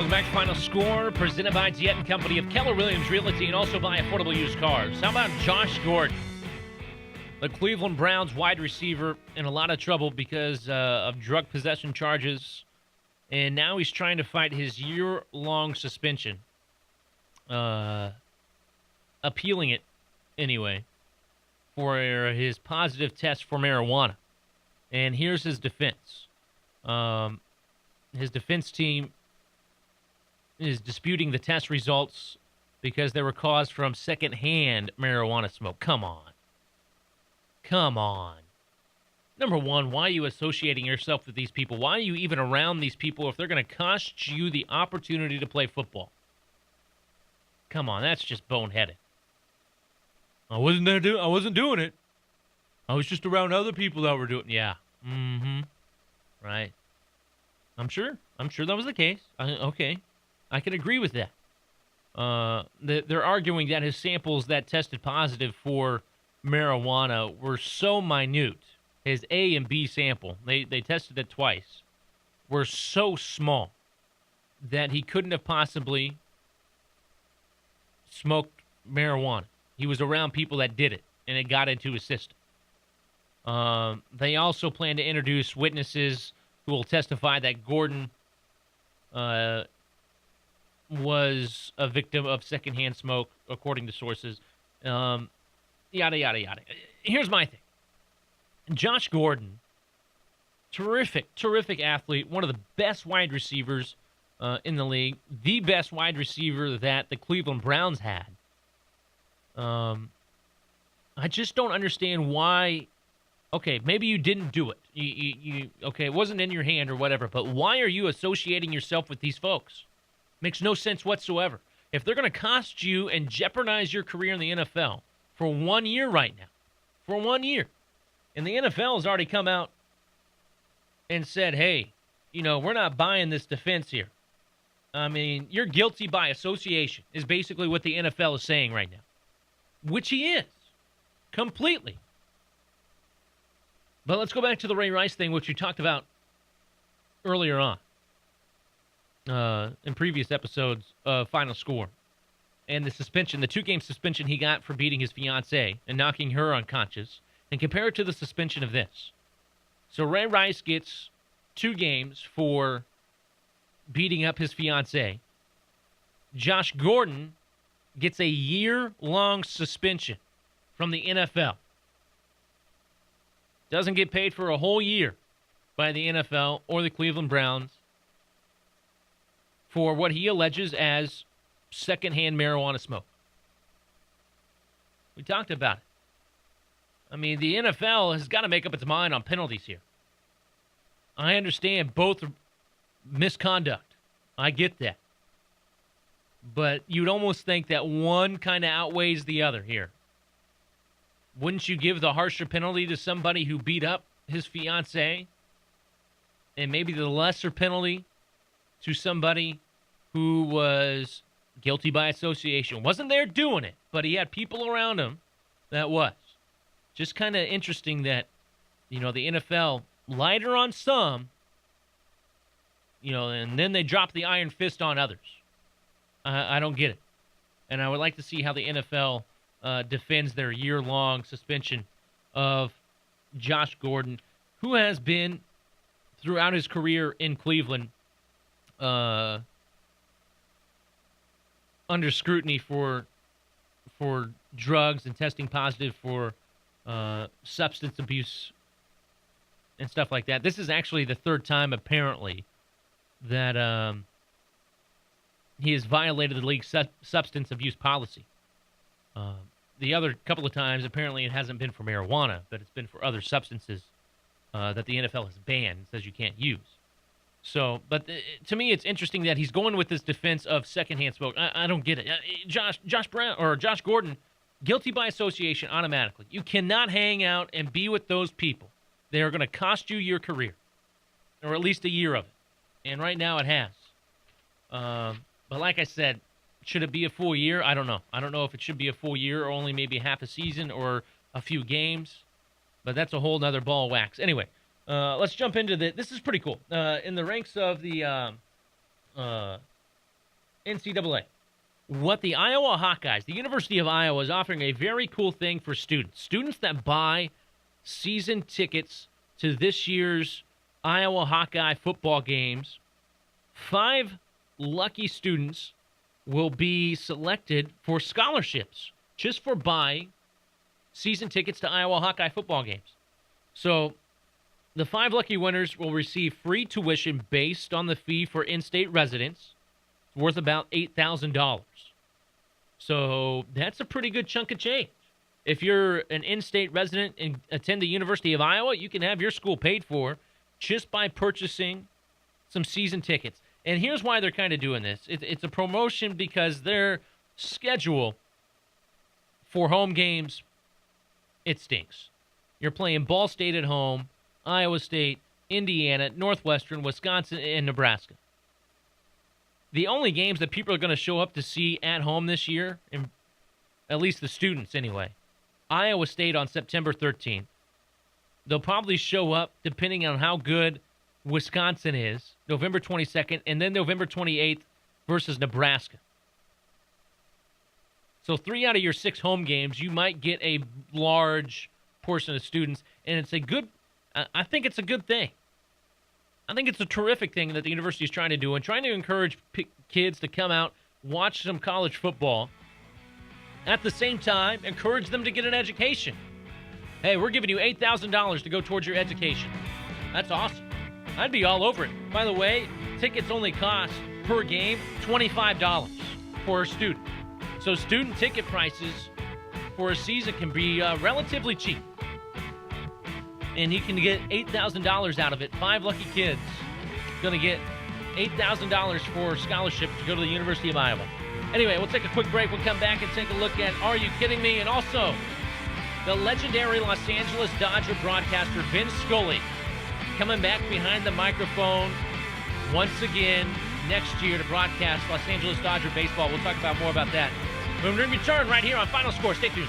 Welcome back to Final Score, presented by Diet & Company of Keller Williams Realty and also by Affordable Used Cars. How about Josh Gordon? The Cleveland Browns wide receiver in a lot of trouble because of drug possession charges, and now he's trying to fight his year-long suspension. Appealing it, anyway, for his positive test for marijuana. And here's his defense. His defense team is disputing the test results because they were caused from secondhand marijuana smoke. Come on. Number one, why are you associating yourself with these people? Why are you even around these people if they're going to cost you the opportunity to play football? Come on, that's just boneheaded. I wasn't doing it. I was just around other people that were doing it. Yeah. Mm-hmm. Right. I'm sure that was the case. Okay. I can agree with that. They're arguing that his samples that tested positive for marijuana were so minute. His A and B sample, they tested it twice, were so small that he couldn't have possibly smoked marijuana. He was around people that did it, and it got into his system. They also plan to introduce witnesses who will testify that Gordon was a victim of secondhand smoke, according to sources. Yada, yada, yada. Here's my thing. Josh Gordon, terrific athlete, one of the best wide receivers in the league, the best wide receiver that the Cleveland Browns had. I just don't understand why. Okay, maybe you didn't do it. Okay, it wasn't in your hand or whatever, but why are you associating yourself with these folks? Makes no sense whatsoever. If they're going to cost you and jeopardize your career in the NFL for 1 year right now, for 1 year, and the NFL has already come out and said, hey, we're not buying this defense here. I mean, you're guilty by association is basically what the NFL is saying right now, which he is, completely. But let's go back to the Ray Rice thing, which we talked about earlier on in previous episodes of Final Score. And the suspension, the 2-game suspension he got for beating his fiancée and knocking her unconscious, and compare it to the suspension of this. So Ray Rice gets 2 games for beating up his fiancée. Josh Gordon gets a year-long suspension from the NFL. Doesn't get paid for a whole year by the NFL or the Cleveland Browns for what he alleges as secondhand marijuana smoke. We talked about it. I mean, the NFL has got to make up its mind on penalties here. I understand both misconduct. I get that. But you'd almost think that one kind of outweighs the other here. Wouldn't you give the harsher penalty to somebody who beat up his fiancée, and maybe the lesser penalty to somebody who was guilty by association? Wasn't there doing it, but he had people around him that was. Just kind of interesting that, the NFL lighter on some, and then they drop the iron fist on others. I don't get it. And I would like to see how the NFL defends their year-long suspension of Josh Gordon, who has been, throughout his career in Cleveland, under scrutiny for drugs and testing positive for substance abuse and stuff like that. This is actually the 3rd time, apparently, that he has violated the league's substance abuse policy. The other couple of times, apparently, it hasn't been for marijuana, but it's been for other substances that the NFL has banned and says you can't use. So, but to me, it's interesting that he's going with this defense of secondhand smoke. I don't get it. Josh Gordon, guilty by association automatically. You cannot hang out and be with those people. They are going to cost you your career, or at least a year of it. And right now, it has. But like I said, should it be a full year? I don't know. I don't know if it should be a full year or only maybe half a season or a few games. But that's a whole nother ball of wax. Anyway, let's jump into this is pretty cool. In the ranks of the NCAA. What the Iowa Hawkeyes, the University of Iowa, is offering a very cool thing for students. Students that buy season tickets to this year's Iowa Hawkeye football games, 5 lucky students will be selected for scholarships just for buying season tickets to Iowa Hawkeye football games. So the 5 lucky winners will receive free tuition based on the fee for in-state residents. It's worth about $8,000. So that's a pretty good chunk of change. If you're an in-state resident and attend the University of Iowa, you can have your school paid for just by purchasing some season tickets. And here's why they're kind of doing this. It's a promotion because their schedule for home games, it stinks. You're playing Ball State at home, Iowa State, Indiana, Northwestern, Wisconsin, and Nebraska. The only games that people are going to show up to see at home this year, and at least the students anyway, Iowa State on September 13th. They'll probably show up, depending on how good Wisconsin is, November 22nd, and then November 28th versus Nebraska. So 3 out of your 6 home games, you might get a large portion of students, and it's a good, I think it's a good thing. I think it's a terrific thing that the university is trying to do and trying to encourage kids to come out, watch some college football. At the same time, encourage them to get an education. Hey, we're giving you $8,000 to go towards your education. That's awesome. I'd be all over it. By the way, tickets only cost per game $25 for a student. So student ticket prices for a season can be relatively cheap. And you can get $8,000 out of it. 5 lucky kids going to get $8,000 for scholarship to go to the University of Iowa. Anyway, we'll take a quick break. We'll come back and take a look at Are You Kidding Me? And also, the legendary Los Angeles Dodger broadcaster Vince Scully coming back behind the microphone once again next year to broadcast Los Angeles Dodger baseball. We'll talk about more about that when we return right here on Final Score. Stay tuned.